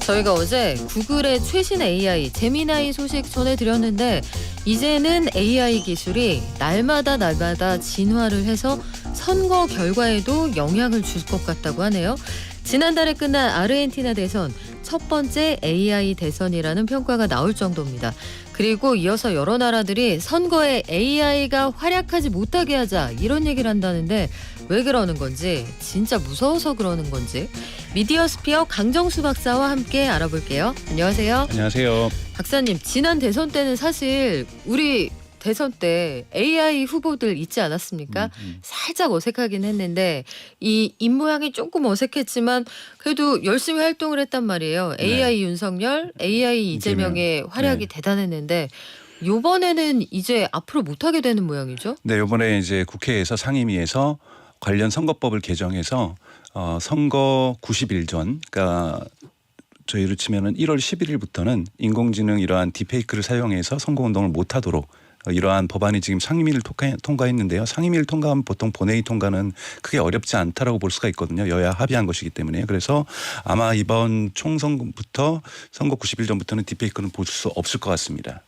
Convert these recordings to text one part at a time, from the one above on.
저희가 어제 구글의 최신 AI 제미나이 소식 전해드렸는데 이제는 AI 기술이 날마다 진화를 해서 선거 결과에도 영향을 줄 것 같다고 하네요. 지난달에 끝난 아르헨티나 대선 첫 번째 AI 대선이라는 평가가 나올 정도입니다. 그리고 이어서 여러 나라들이 선거에 AI가 활약하지 못하게 하자 이런 얘기를 한다는데 왜 그러는 건지, 진짜 무서워서 그러는 건지 미디어스피어 강정수 박사와 함께 알아볼게요. 안녕하세요. 안녕하세요. 박사님, 지난 대선 때는 사실 우리 대선 때 AI 후보들 있지 않았습니까? 살짝 어색하긴 했는데 이 입모양이 조금 어색했지만 그래도 열심히 활동을 했단 말이에요. AI 윤석열, AI 이재명의 활약이 대단했는데 이번에는 이제 앞으로 못하게 되는 모양이죠? 네, 이번에 이제 국회에서 상임위에서 관련 선거법을 개정해서 선거 90일 전, 그러니까 저희로 치면은 1월 11일부터는 인공지능 이러한 딥페이크를 사용해서 선거운동을 못하도록 이러한 법안이 지금 상임위를 통과했는데요. 상임위를 통과하면 보통 본회의 통과는 크게 어렵지 않다라고 볼 수가 있거든요. 여야 합의한 것이기 때문에. 그래서 아마 이번 총선부터 선거 90일 전부터는 딥페이크는 볼 수 없을 것 같습니다.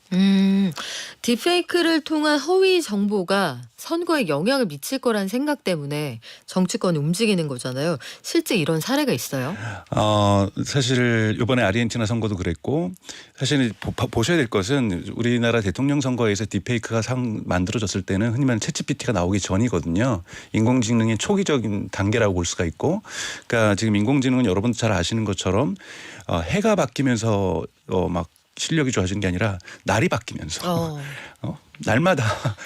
딥페이크를 통한 허위 정보가 선거에 영향을 미칠 거란 생각 때문에 정치권이 움직이는 거잖아요. 실제 이런 사례가 있어요? 사실 이번에 아르헨티나 선거도 그랬고, 사실 보셔야 될 것은 우리나라 대통령 선거에서 딥페이크가 만들어졌을 때는 흔히 말하는 챗GPT가 나오기 전이거든요. 인공지능의 초기적인 단계라고 볼 수가 있고, 그러니까 지금 인공지능은 여러분도 잘 아시는 것처럼 해가 바뀌면서 막 실력이 좋아지는 게 아니라 날이 바뀌면서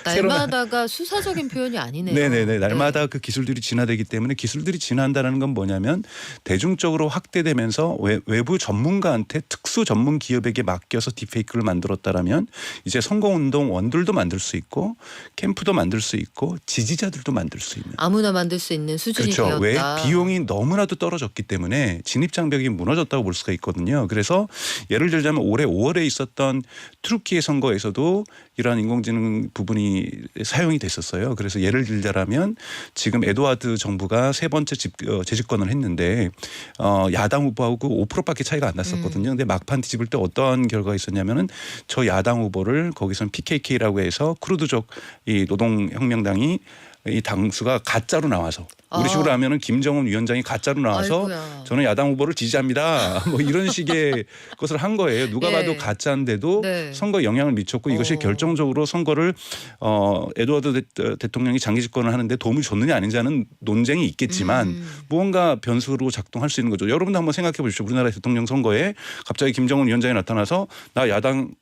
날마다가 수사적인 표현이 아니네요. 네네네. 날마다 그 기술들이 진화되기 때문에 기술들이 진화한다는 건 뭐냐면 대중적으로 확대되면서 외부 전문가한테 특수 전문 기업에게 맡겨서 딥페이크를 만들었다라면 이제 선거운동 원들도 만들 수 있고 캠프도 만들 수 있고 지지자들도 만들 수 있는. 아무나 만들 수 있는 수준이 그렇죠. 되었다. 왜? 비용이 너무나도 떨어졌기 때문에 진입장벽이 무너졌다고 볼 수가 있거든요. 그래서 예를 들자면 올해 5월에 있었던 투르키예 선거에서도 이러한 인공지능 부분이 사용이 됐었어요. 그래서 예를 들자면 지금 에드와드 정부가 세 번째 재집권을 했는데 야당 후보하고 5%밖에 차이가 안 났었거든요. 근데 막판 뒤집을 때 어떠한 결과가 있었냐면은 저 야당 후보를 거기선 PKK라고 해서 쿠르드족 이 노동혁명당이 이 당수가 가짜로 나와서 우리 식으로 하면은 김정은 위원장이 가짜로 나와서 아이고야. 저는 야당 후보를 지지합니다. 뭐 이런 식의 것을 한 거예요. 누가 네. 봐도 가짜인데도 네. 선거에 영향을 미쳤고 이것이 결정적으로 선거를 에드워드 대통령이 장기 집권을 하는데 도움을 줬느냐 아닌지는 논쟁이 있겠지만 무언가 변수로 작동할 수 있는 거죠. 여러분도 한번 생각해 보십시오. 우리나라 대통령 선거에 갑자기 김정은 위원장이 나타나서 나 야당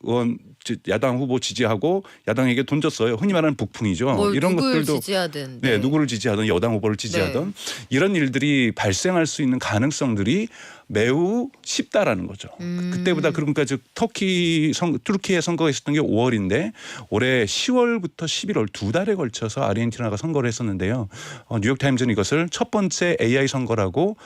후보 지지하고 야당에게 돈 줬어요. 흔히 말하는 북풍이죠. 이런 누굴 것들도 지지하든. 네, 누구를 지지하든 여당 후보를 지지하든 이런 일들이 발생할 수 있는 가능성들이 매우 쉽다라는 거죠. 그때보다 그러니까 즉 투르키예 선거가 있었던 게 5월인데 올해 10월부터 11월 두 달에 걸쳐서 아르헨티나가 선거를 했었는데요. 뉴욕타임즈는 이것을 첫 번째 AI 선거라고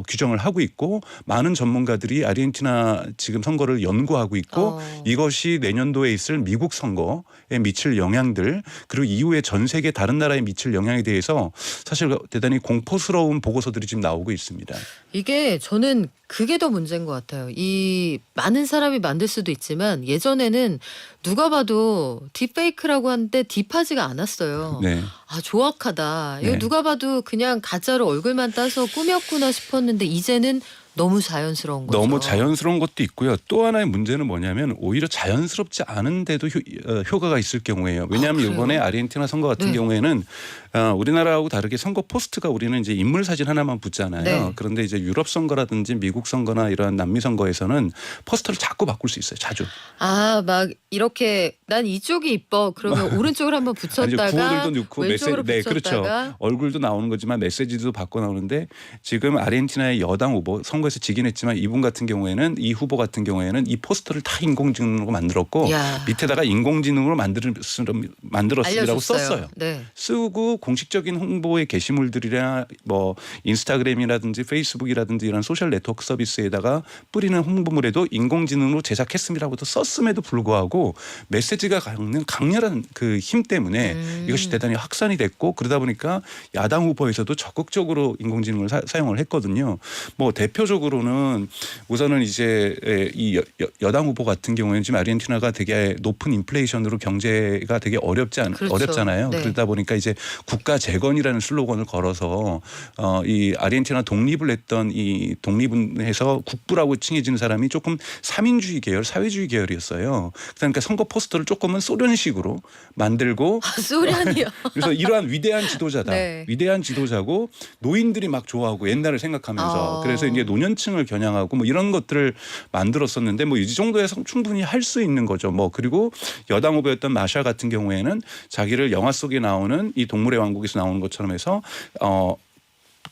규정을 하고 있고 많은 전문가들이 아르헨티나 지금 선거를 연구하고 있고 이것이 내년도에 있을 미국 선거에 미칠 영향들 그리고 이후에 전 세계 다른 나라에 미칠 영향에 대해서 사실 대단히 공포스러운 보고서들이 지금 나오고 있습니다. 이게 저는 그게 더 문제인 것 같아요. 이 많은 사람이 만들 수도 있지만 예전에는 누가 봐도 딥페이크라고 하는데 딥하지가 않았어요. 네. 아, 조악하다. 이거 네. 누가 봐도 그냥 가짜로 얼굴만 따서 꾸몄구나 싶었는데 이제는 너무 자연스러운 거죠. 너무 자연스러운 것도 있고요. 또 하나의 문제는 뭐냐면 오히려 자연스럽지 않은데도 효과가 있을 경우에요. 왜냐하면 이번에 아르헨티나 선거 같은 경우에는 우리나라하고 다르게 선거 포스트가 우리는 이제 인물 사진 하나만 붙잖아요. 네. 그런데 이제 유럽 선거라든지 미국 선거나 이런 남미 선거에서는 포스터를 자꾸 바꿀 수 있어요. 자주. 아, 막 이렇게 난 이쪽이 이뻐. 그러면 오른쪽으로 한번 붙였다가 구호들도 넣고 왼쪽으로 네, 붙였다가 그렇죠. 얼굴도 나오는 거지만 메시지도 바꿔 나오는데 지금 아르헨티나의 여당 후보 선거에서 지긴 했지만 이분 같은 경우에는 이 후보 같은 경우에는 이 포스터를 다 인공지능으로 만들었고 야. 밑에다가 인공지능으로 만들었음이라고 알려줬어요. 썼어요. 네. 쓰고 공식적인 홍보의 게시물들이나 뭐 인스타그램이라든지 페이스북이라든지 이런 소셜 네트워크 서비스에다가 뿌리는 홍보물에도 인공지능으로 제작했음이라고도 썼음에도 불구하고 메시지가 갖는 강렬한 그 힘 때문에 이것이 대단히 확산이 됐고 그러다 보니까 야당 후보에서도 적극적으로 인공지능을 사용을 했거든요. 뭐 대표적으로는 우선은 이제 이 여당 후보 같은 경우에는 지금 아르헨티나가 되게 높은 인플레이션으로 경제가 되게 그렇죠. 어렵잖아요. 네. 그러다 보니까 이제 국가 재건이라는 슬로건을 걸어서 이 아르헨티나 독립을 했던 이 독립을 해서 국부라고 칭해지는 사람이 조금 사민주의 계열, 사회주의 계열이었어요. 그러니까 선거 포스터를 조금은 소련식으로 만들고 소련이요. 그래서 이러한 위대한 지도자다. 네. 위대한 지도자고 노인들이 막 좋아하고 옛날을 생각하면서 그래서 이제 노년층을 겨냥하고 뭐 이런 것들을 만들었었는데 뭐 이 정도에서 충분히 할 수 있는 거죠. 뭐 그리고 여당 후보였던 마샤 같은 경우에는 자기를 영화 속에 나오는 이 동물의 왕국에서 나오는 것처럼 해서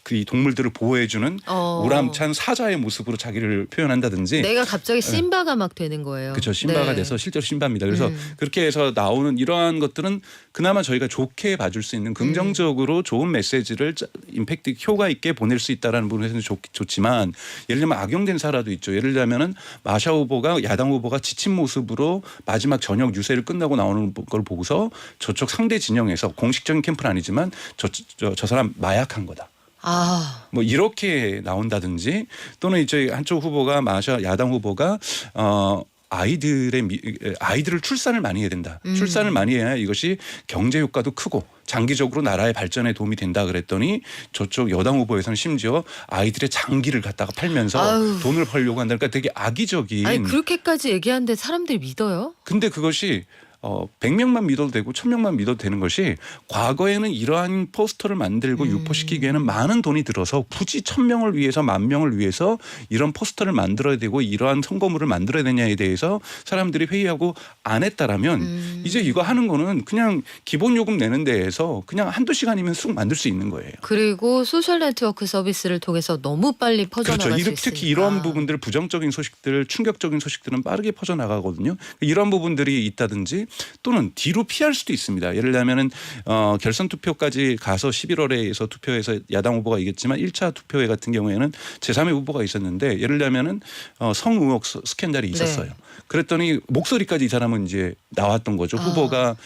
그 이 동물들을 보호해주는 우람찬 사자의 모습으로 자기를 표현한다든지 내가 갑자기 심바가 막 되는 거예요. 그렇죠. 심바가 네. 돼서 실제로 심바입니다. 그래서 그렇게 해서 나오는 이러한 것들은 그나마 저희가 좋게 봐줄 수 있는 긍정적으로 좋은 메시지를 임팩트 효과 있게 보낼 수 있다라는 부분에서는 좋지만 예를 들면 악용된 사례도 있죠. 예를 들면은 마샤 후보가 야당 후보가 지친 모습으로 마지막 저녁 유세를 끝나고 나오는 걸 보고서 저쪽 상대 진영에서 공식적인 캠프는 아니지만 저 사람 마약한 거다. 뭐 이렇게 나온다든지 또는 이제 한쪽 후보가 야당 후보가 아이들을 출산을 많이 해야 된다. 출산을 많이 해야 이것이 경제 효과도 크고 장기적으로 나라의 발전에 도움이 된다 그랬더니 저쪽 여당 후보에서는 심지어 아이들의 장기를 갖다가 팔면서 돈을 벌려고 한다. 그러니까 되게 악의적인. 아니 그렇게까지 얘기하는데 사람들이 믿어요? 근데 그것이 100명만 믿어도 되고 1000명만 믿어도 되는 것이 과거에는 이러한 포스터를 만들고 유포시키기에는 많은 돈이 들어서 굳이 1000명을 위해서 10,000명을 위해서 이런 포스터를 만들어야 되고 이러한 선거물을 만들어야 되냐에 대해서 사람들이 회의하고 안 했다라면 이제 이거 하는 거는 그냥 기본 요금 내는 데에서 그냥 한두 시간이면 쑥 만들 수 있는 거예요. 그리고 소셜 네트워크 서비스를 통해서 너무 빨리 퍼져나갈 그렇죠. 수 있으니까. 특히 이런 부분들 부정적인 소식들 충격적인 소식들은 빠르게 퍼져나가거든요. 이런 부분들이 있다든지 또는 뒤로 피할 수도 있습니다. 예를 들면은 결선 투표까지 가서 11월에서 투표해서 야당 후보가 이겼지만 1차 투표회 같은 경우에는 제3의 후보가 있었는데 예를 들면은 성의혹 스캔들이 있었어요. 네. 그랬더니 목소리까지 이 사람은 이제 나왔던 거죠. 후보가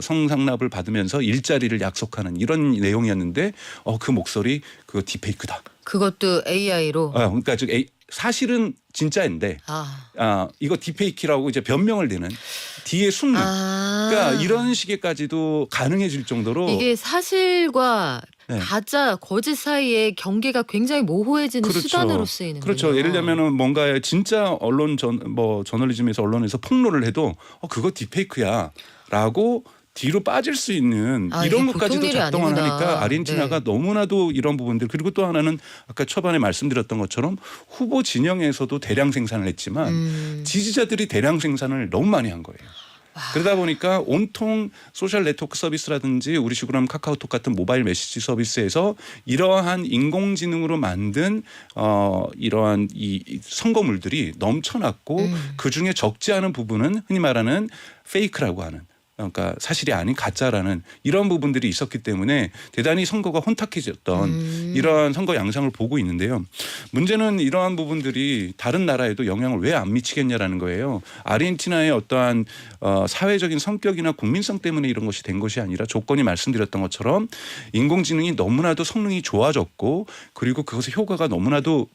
성상납을 받으면서 일자리를 약속하는 이런 내용이었는데 그 목소리 그거 딥페이크다. 그것도 AI로. 그러니까 즉 사실은 진짜인데 이거 딥페이크라고 이제 변명을 대는 뒤에 숨는 그러니까 이런 식의까지도 가능해질 정도로 이게 사실과 가짜 거짓 사이의 경계가 굉장히 모호해지는 수단으로 쓰이는 그렇죠. 예를 들면은 뭔가 진짜 언론 저널리즘에서 언론에서 폭로를 해도 그거 딥페이크야라고 뒤로 빠질 수 있는 이런 것까지도 작동을 하니까 아르헨티나가 너무나도 이런 부분들 그리고 또 하나는 아까 초반에 말씀드렸던 것처럼 후보 진영에서도 대량 생산을 했지만 지지자들이 대량 생산을 너무 많이 한 거예요. 그러다 보니까 온통 소셜 네트워크 서비스라든지 우리 식으로 하면 카카오톡 같은 모바일 메시지 서비스에서 이러한 인공지능으로 만든 이러한 이 선거물들이 넘쳐났고 그중에 적지 않은 부분은 흔히 말하는 페이크라고 하는 그러니까 사실이 아닌 가짜라는 이런 부분들이 있었기 때문에 대단히 선거가 혼탁해졌던 이러한 선거 양상을 보고 있는데요. 문제는 이러한 부분들이 다른 나라에도 영향을 왜 안 미치겠냐라는 거예요. 아르헨티나의 어떠한 사회적인 성격이나 국민성 때문에 이런 것이 된 것이 아니라 조건이 말씀드렸던 것처럼 인공지능이 너무나도 성능이 좋아졌고 그리고 그것의 효과가 너무나도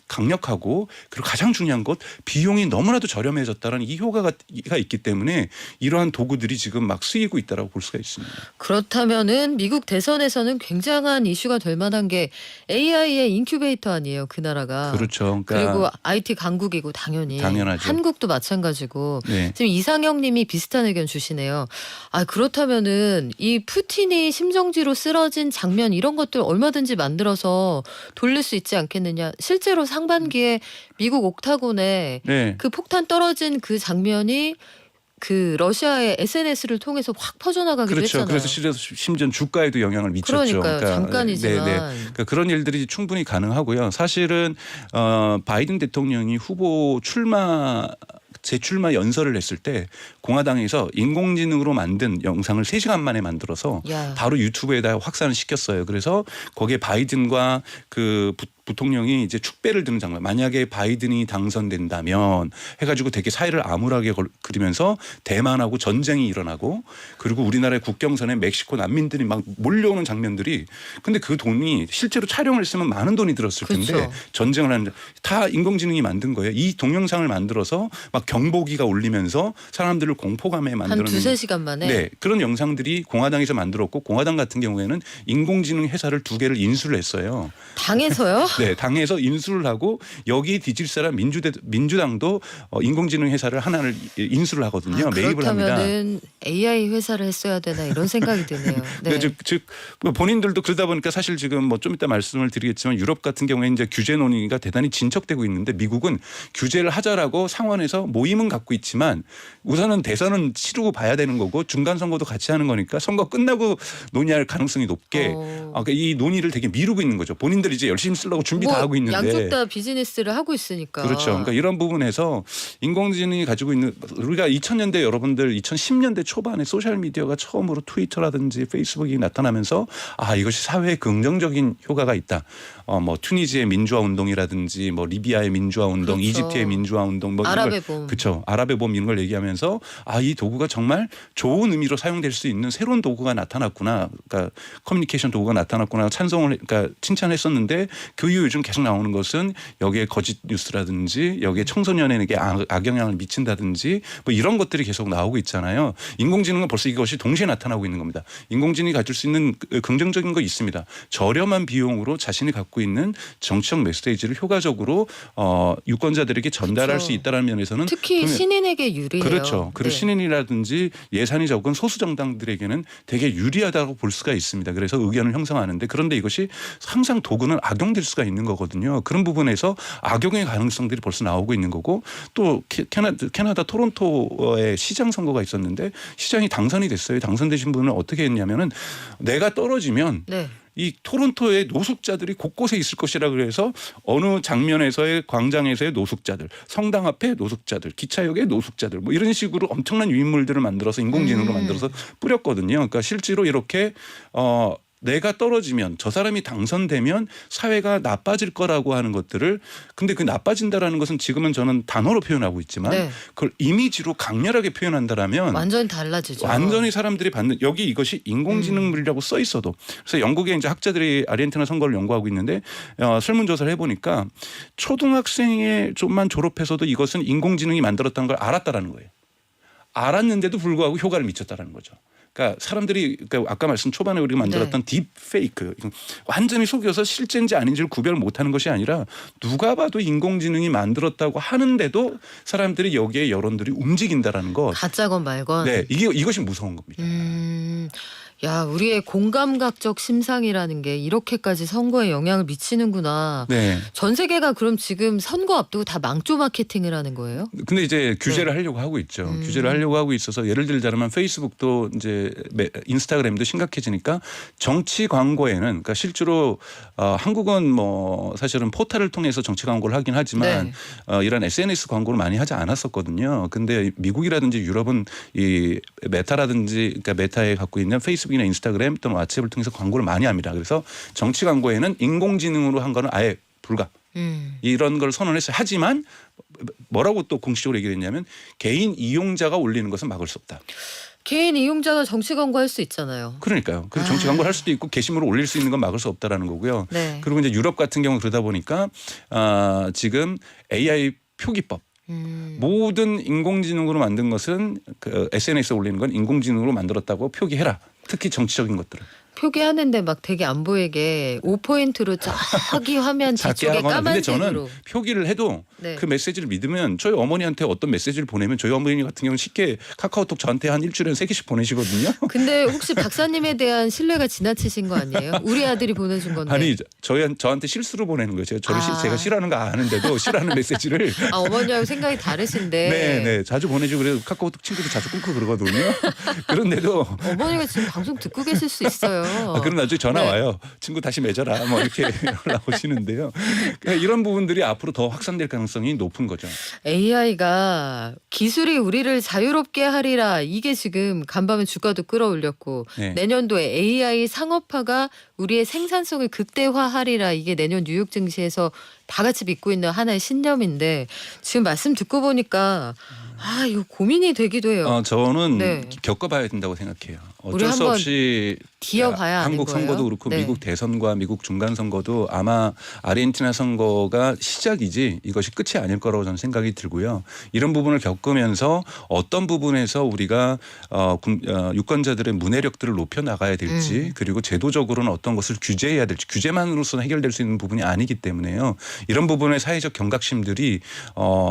강력하고 그리고 가장 중요한 것 비용이 너무나도 저렴해졌다는 이 효과가 있기 때문에 이러한 도구들이 지금 막 쓰이고 있다라고 볼 수가 있습니다. 그렇다면은 미국 대선에서는 굉장한 이슈가 될 만한 게 AI의 인큐베이터 아니에요, 그 나라가. 그렇죠. 그러니까 그리고 IT 강국이고 당연하죠. 한국도 마찬가지고. 네. 지금 이상형님이 비슷한 의견 주시네요. 그렇다면은 이 푸틴이 심정지로 쓰러진 장면 이런 것들 얼마든지 만들어서 돌릴 수 있지 않겠느냐. 실제로 상반기에 미국 옥타곤에 그 폭탄 떨어진 그 장면이 그 러시아의 SNS를 통해서 확 퍼져나가기도 했잖아요. 그래서 심지어 주가에도 영향을 미쳤죠. 그러니까 잠깐이지만. 그러니까 그런 일들이 충분히 가능하고요. 사실은 바이든 대통령이 후보 출마 재출마 연설을 했을 때 공화당에서 인공지능으로 만든 영상을 3시간 만에 만들어서 야. 바로 유튜브에다 확산을 시켰어요. 그래서 거기에 바이든과 그 부통령이 이제 축배를 드는 장면. 만약에 바이든이 당선된다면 해가지고 되게 사이를 암울하게 그리면서 대만하고 전쟁이 일어나고 그리고 우리나라의 국경선에 멕시코 난민들이 막 몰려오는 장면들이 근데 그 돈이 실제로 촬영을 했으면 많은 돈이 들었을 텐데 그렇죠. 전쟁을 하는 다 인공지능이 만든 거예요. 이 동영상을 만들어서 막 경보기가 울리면서 사람들을 공포감에 한 만드는 2-3시간 만에. 네, 그런 영상들이 공화당에서 만들었고 공화당 같은 경우에는 인공지능 회사를 2개를 인수를 했어요. 당에서요? 네, 당에서 인수를 하고 여기 뒤질 사람 민주당도 인공지능 회사를 하나를 인수를 하거든요. 매입을 합니다. 그렇다면은 AI 회사를 했어야 되나 이런 생각이 드네요. 네. 네. 즉 본인들도 그러다 보니까 사실 지금 뭐 좀 이따 말씀을 드리겠지만 유럽 같은 경우에 이제 규제 논의가 대단히 진척되고 있는데 미국은 규제를 하자라고 상원에서 모임은 갖고 있지만 우선은 대선은 치르고 봐야 되는 거고 중간 선거도 같이 하는 거니까 선거 끝나고 논의할 가능성이 높게 그러니까 이 논의를 되게 미루고 있는 거죠. 본인들이 이제 열심히 쓰려고 준비 다 하고 있는데 양쪽 다 비즈니스를 하고 있으니까. 그렇죠. 그러니까 이런 부분에서 인공지능이 가지고 있는 우리가 2000년대 여러분들 2010년대 초반에 소셜 미디어가 처음으로 트위터라든지 페이스북이 나타나면서 아 이것이 사회에 긍정적인 효과가 있다. 뭐 튜니지의 민주화 운동이라든지 뭐 리비아의 민주화 운동, 그렇죠. 이집트의 민주화 운동, 뭐 아랍의 봄. 그렇죠. 아랍의 봄 이런 걸 얘기하면서 아 이 도구가 정말 좋은 의미로 사용될 수 있는 새로운 도구가 나타났구나. 그러니까 커뮤니케이션 도구가 나타났구나. 그러니까 칭찬했었는데 그 이후 요즘 계속 나오는 것은 여기에 거짓 뉴스라든지 여기에 청소년에게 악영향을 미친다든지 뭐 이런 것들이 계속 나오고 있잖아요. 인공지능은 벌써 이것이 동시에 나타나고 있는 겁니다. 인공지능이 가질 수 있는 긍정적인 거 있습니다. 저렴한 비용으로 자신이 갖고 있는 정치적 메시지를 효과적으로 유권자들에게 전달할 그렇죠. 수 있다는 면에서는 특히 신인에게 유리해요. 그렇죠. 그리고 네. 신인이라든지 예산이 적은 소수 정당들에게는 되게 유리하다고 볼 수가 있습니다. 그래서 의견을 형성하는데 그런데 이것이 항상 도구는 악용될 수가 있는 거거든요. 그런 부분에서 악용의 가능성들이 벌써 나오고 있는 거고 또 캐나다 토론토의 시장 선거가 있었는데 시장이 당선이 됐어요. 당선되신 분은 어떻게 했냐면은 내가 떨어지면 네. 이 토론토의 노숙자들이 곳곳에 있을 것이라 그래서 어느 장면에서의 광장에서의 노숙자들, 성당 앞에 노숙자들, 기차역의 노숙자들 뭐 이런 식으로 엄청난 유인물들을 만들어서 인공지능으로 만들어서 뿌렸거든요. 그러니까 실제로 이렇게 내가 떨어지면 저 사람이 당선되면 사회가 나빠질 거라고 하는 것들을 근데 그 나빠진다라는 것은 지금은 저는 단어로 표현하고 있지만 네. 그걸 이미지로 강렬하게 표현한다라면 완전히 달라지죠. 완전히 사람들이 받는 여기 이것이 인공지능물이라고 써 있어도 그래서 영국의 이제 학자들이 아르헨티나 선거를 연구하고 있는데 설문조사를 해보니까 초등학생의 좀만 졸업해서도 이것은 인공지능이 만들었다는 걸 알았다라는 거예요. 알았는데도 불구하고 효과를 미쳤다라는 거죠. 그러니까 사람들이 그러니까 아까 말씀 초반에 우리가 만들었던 딥페이크 완전히 속여서 실제인지 아닌지를 구별 못하는 것이 아니라 누가 봐도 인공지능이 만들었다고 하는데도 사람들이 여기에 여론들이 움직인다라는 것. 가짜건 말건. 네, 이것이 무서운 겁니다. 야, 우리의 공감각적 심상이라는 게 이렇게까지 선거에 영향을 미치는구나. 네. 전 세계가 그럼 지금 선거 앞두고 다 망조 마케팅을 하는 거예요? 근데 이제 규제를 하려고 하고 있죠. 규제를 하려고 하고 있어서 예를 들자면 페이스북도 이제 인스타그램도 심각해지니까 정치 광고에는 그러니까 실제로 한국은 뭐 사실은 포털을 통해서 정치 광고를 하긴 하지만 이런 SNS 광고를 많이 하지 않았었거든요. 근데 미국이라든지 유럽은 이 메타라든지 그러니까 메타에 갖고 있는 페이스북이나 인스타그램 또는 왓츠앱을 통해서 광고를 많이 합니다. 그래서 정치 광고에는 인공지능으로 한 거는 아예 불가. 이런 걸 선언했어요. 하지만 뭐라고 또 공식적으로 얘기했냐면 개인 이용자가 올리는 것은 막을 수 없다. 개인 이용자가 정치 광고할 수 있잖아요. 그러니까요. 그 정치 광고를 할 수도 있고 게시물을 올릴 수 있는 건 막을 수 없다라는 거고요. 네. 그리고 이제 유럽 같은 경우 그러다 보니까 지금 AI 표기법 모든 인공지능으로 만든 것은 그 SNS에 올리는 건 인공지능으로 만들었다고 표기해라. 특히 정치적인 것들은. 표기하는데 막 되게 안 보이게 5포인트로 저기 화면 작게 뒤쪽에 하거나. 근데 저는 까만색으로. 표기를 해도 네. 그 메시지를 믿으면 저희 어머니한테 어떤 메시지를 보내면 저희 어머니 같은 경우는 쉽게 카카오톡 저한테 한 일주일에 3개씩 보내시거든요. 근데 혹시 박사님에 대한 신뢰가 지나치신 거 아니에요? 우리 아들이 보내준 건데. 아니 저한테 실수로 보내는 거예요. 제가 싫어하는 거 아는데도 싫어하는 메시지를 어머니하고 생각이 다르신데. 네, 자주 보내주고 그래서 카카오톡 친구도 자주 끊고 그러거든요. 그런데도 어머니가 지금 방송 듣고 계실 수 있어요. 그럼 나중에 전화 네. 와요. 친구 다시 맺어라. 뭐 이렇게 연락 오시는데요. 그러니까 이런 부분들이 앞으로 더 확산될 가능성이 높은 거죠. AI가 기술이 우리를 자유롭게 하리라 이게 지금 간밤에 주가도 끌어올렸고 네. 내년도에 AI 상업화가 우리의 생산성을 극대화하리라 이게 내년 뉴욕 증시에서 다 같이 믿고 있는 하나의 신념인데 지금 말씀 듣고 보니까 이거 고민이 되기도 해요. 저는 네. 겪어봐야 된다고 생각해요. 우리 어쩔 수 한번 없이 뒤어봐야 하는 한국 거예요. 선거도 그렇고 네. 미국 대선과 미국 중간 선거도 아마 아르헨티나 선거가 시작이지 이것이 끝이 아닐 거라고 저는 생각이 들고요. 이런 부분을 겪으면서 어떤 부분에서 우리가 유권자들의 문해력들을 높여 나가야 될지 그리고 제도적으로는 어떤 것을 규제해야 될지 규제만으로서는 해결될 수 있는 부분이 아니기 때문에요. 이런 부분의 사회적 경각심들이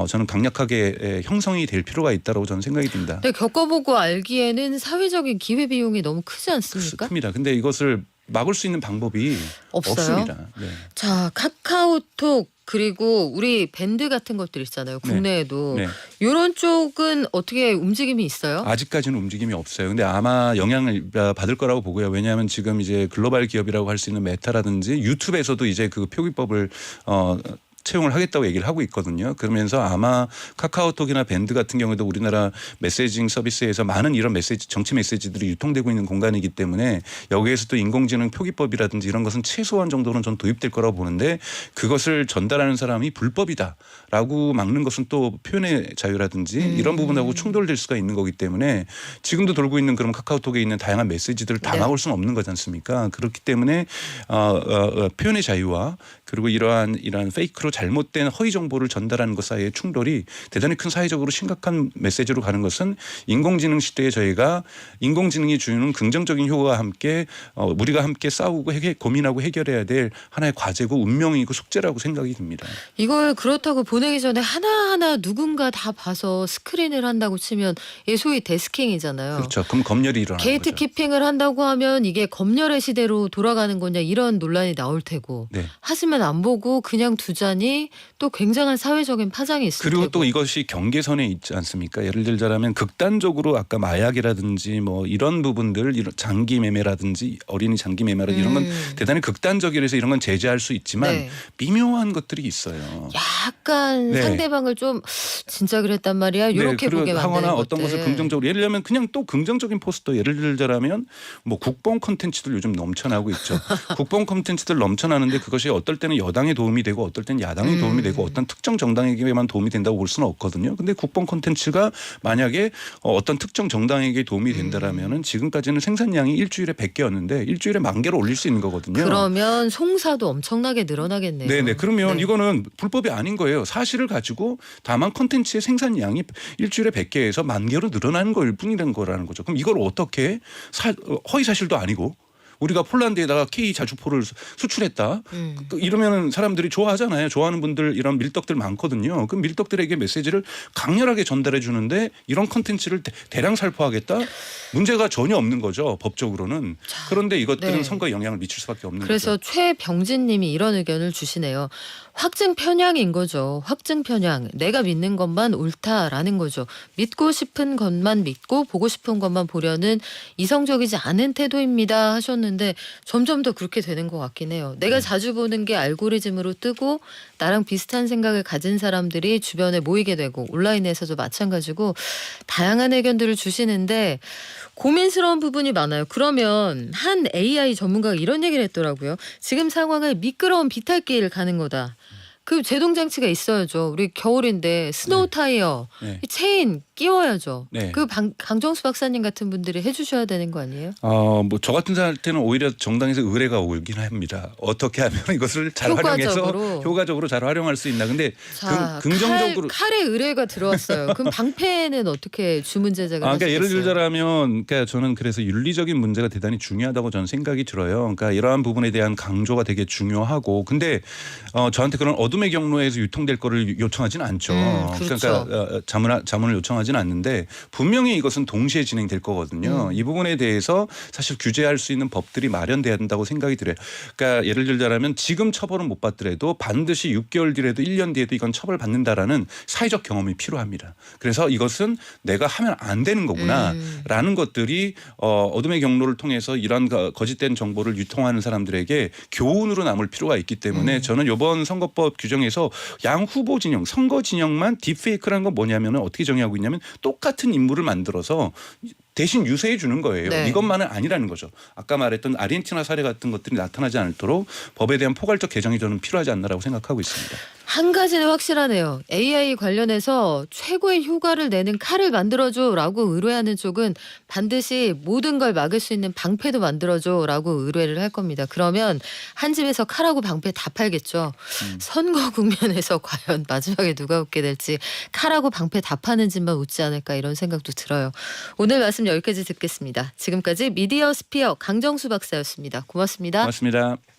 저는 강력하게 형성이 될 필요가 있다고 저는 생각이 듭니다. 근데 겪어보고 알기에는 사회적인 기회비용이 너무 크지 않습니까? 큽니다. 근데 이것을 막을 수 있는 방법이 없어요? 없습니다. 네. 자, 카카오톡 그리고 우리 밴드 같은 것들 있잖아요. 국내에도. 네. 이런 쪽은 어떻게 움직임이 있어요? 아직까지는 움직임이 없어요. 근데 아마 영향을 받을 거라고 보고요. 왜냐하면 지금 이제 글로벌 기업이라고 할 수 있는 메타라든지 유튜브에서도 이제 그 표기법을 채용을 하겠다고 얘기를 하고 있거든요. 그러면서 아마 카카오톡이나 밴드 같은 경우도 우리나라 메시징 서비스에서 많은 이런 메시지, 정치 메시지들이 유통되고 있는 공간이기 때문에 여기에서도 인공지능 표기법이라든지 이런 것은 최소한 정도는 전 도입될 거라고 보는데 그것을 전달하는 사람이 불법이다라고 막는 것은 또 표현의 자유라든지 이런 부분하고 충돌될 수가 있는 거기 때문에 지금도 돌고 있는 그런 카카오톡에 있는 다양한 메시지들을 다 네. 막을 수는 없는 거지 않습니까? 그렇기 때문에 표현의 자유와 그리고 이러한 페이크로 잘못된 허위 정보를 전달하는 것 사이의 충돌이 대단히 큰 사회적으로 심각한 메시지로 가는 것은 인공지능 시대에 저희가 인공지능이 주는 긍정적인 효과와 함께 우리가 함께 싸우고 고민하고 해결해야 될 하나의 과제고 운명이고 숙제라고 생각이 듭니다. 이걸 그렇다고 보내기 전에 하나하나 누군가 다 봐서 스크린을 한다고 치면 이게 소위 데스킹이잖아요. 그렇죠. 그럼 검열이 일어나는 게이트 거죠. 키핑을 한다고 하면 이게 검열의 시대로 돌아가는 거냐 이런 논란이 나올 테고 네. 하지만 안 보고 그냥 두자니 또 굉장한 사회적인 파장이 있을 그리고 테고. 또 이것이 경계선에 있지 않습니까? 예를 들자면 극단적으로 아까 마약이라든지 뭐 이런 부분들 이런 장기 매매라든지 어린이 장기 매매라든지 이런 건 대단히 극단적이라서 이런 건 제재할 수 있지만 네. 미묘한 것들이 있어요. 약간 네. 상대방을 좀 진짜 그랬단 말이야 이렇게 보게 만드는 하거나 것들. 어떤 것을 긍정적으로 예를 들면 그냥 또 긍정적인 포스터 예를 들자면 뭐 국뽕 콘텐츠들 요즘 넘쳐나고 있죠. 국뽕 콘텐츠들 넘쳐나는데 그것이 어떨 때는 여당에 도움이 되고 어떨 때는 야당에 도움이 되고 어떤 특정 정당에게만 도움이 된다고 볼 수는 없거든요. 근데 국뽕 콘텐츠가 만약에 어떤 특정 정당에게 도움이 된다라면은 지금까지는 생산량이 일주일에 100개였는데 일주일에 10,000개로 올릴 수 있는 거거든요. 그러면 송사도 엄청나게 늘어나겠네요. 네네. 그러면 네. 이거는 불법이 아닌 거예요. 사실을 가지고 다만 콘텐츠의 생산량이 일주일에 100개에서 10,000개로 늘어나는 거일 뿐이라는 거라는 거죠. 그럼 이걸 어떻게 허위 사실도 아니고 우리가 폴란드에다가 K 자주포를 수출했다. 이러면 사람들이 좋아하잖아요. 좋아하는 분들 이런 밀떡들 많거든요. 그 밀떡들에게 메시지를 강렬하게 전달해 주는데 이런 컨텐츠를 대량 살포하겠다? 문제가 전혀 없는 거죠. 법적으로는. 그런데 이것들은 네. 선거에 영향을 미칠 수밖에 없는 그래서 거죠. 최병진 님이 이런 의견을 주시네요. 확증 편향인 거죠. 확증 편향. 내가 믿는 것만 옳다라는 거죠. 믿고 싶은 것만 믿고 보고 싶은 것만 보려는 이성적이지 않은 태도입니다 하셨는데 점점 더 그렇게 되는 것 같긴 해요. 내가 자주 보는 게 알고리즘으로 뜨고 나랑 비슷한 생각을 가진 사람들이 주변에 모이게 되고 온라인에서도 마찬가지고 다양한 의견들을 주시는데 고민스러운 부분이 많아요. 그러면 한 AI 전문가가 이런 얘기를 했더라고요. 지금 상황을 미끄러운 비탈길을 가는 거다. 그 제동 장치가 있어야죠. 우리 겨울인데 스노우 타이어, 네. 체인 끼워야죠. 네. 그 강정수 박사님 같은 분들이 해주셔야 되는 거 아니에요? 뭐 저 같은 사람한테는 오히려 정당에서 의뢰가 오긴 합니다. 어떻게 하면 이것을 잘 활용해서 효과적으로 잘 활용할 수 있나. 근데 자, 긍정적으로 칼에 의뢰가 들어왔어요. 그럼 방패는 어떻게 주문 제작을 그러니까 하시겠어요? 예를 들자면 그러니까 저는 그래서 윤리적인 문제가 대단히 중요하다고 저는 생각이 들어요. 그러니까 이러한 부분에 대한 강조가 되게 중요하고 근데 저한테 그런 어둠의 경로에서 유통될 거를 요청하지는 않죠. 그렇죠. 그러니까 자문을 요청하지 원하지는 않는데 분명히 이것은 동시에 진행될 거거든요. 이 부분에 대해서 사실 규제할 수 있는 법들이 마련돼야 된다고 생각이 들어요. 그러니까 예를 들자면 지금 처벌은 못 받더라도 반드시 6개월 뒤라도 1년 뒤에도 이건 처벌받는다라는 사회적 경험이 필요합니다. 그래서 이것은 내가 하면 안 되는 거구나라는 것들이 어둠의 경로를 통해서 이런 거짓된 정보를 유통하는 사람들에게 교훈으로 남을 필요가 있기 때문에 저는 이번 선거법 규정에서 양 후보 진영, 선거 진영만 딥페이크라는 건 뭐냐면 어떻게 정의하고 있냐면 똑같은 인물을 만들어서 대신 유세해 주는 거예요. 네. 이것만은 아니라는 거죠. 아까 말했던 아르헨티나 사례 같은 것들이 나타나지 않도록 법에 대한 포괄적 개정이 저는 필요하지 않나라고 생각하고 있습니다. 한 가지는 확실하네요. AI 관련해서 최고의 효과를 내는 칼을 만들어줘라고 의뢰하는 쪽은 반드시 모든 걸 막을 수 있는 방패도 만들어줘라고 의뢰를 할 겁니다. 그러면 한 집에서 칼하고 방패 다 팔겠죠. 선거 국면에서 과연 마지막에 누가 웃게 될지 칼하고 방패 다 파는 집만 웃지 않을까 이런 생각도 들어요. 오늘 말씀 여기까지 듣겠습니다. 지금까지 미디어 스피어 강정수 박사였습니다. 고맙습니다. 고맙습니다.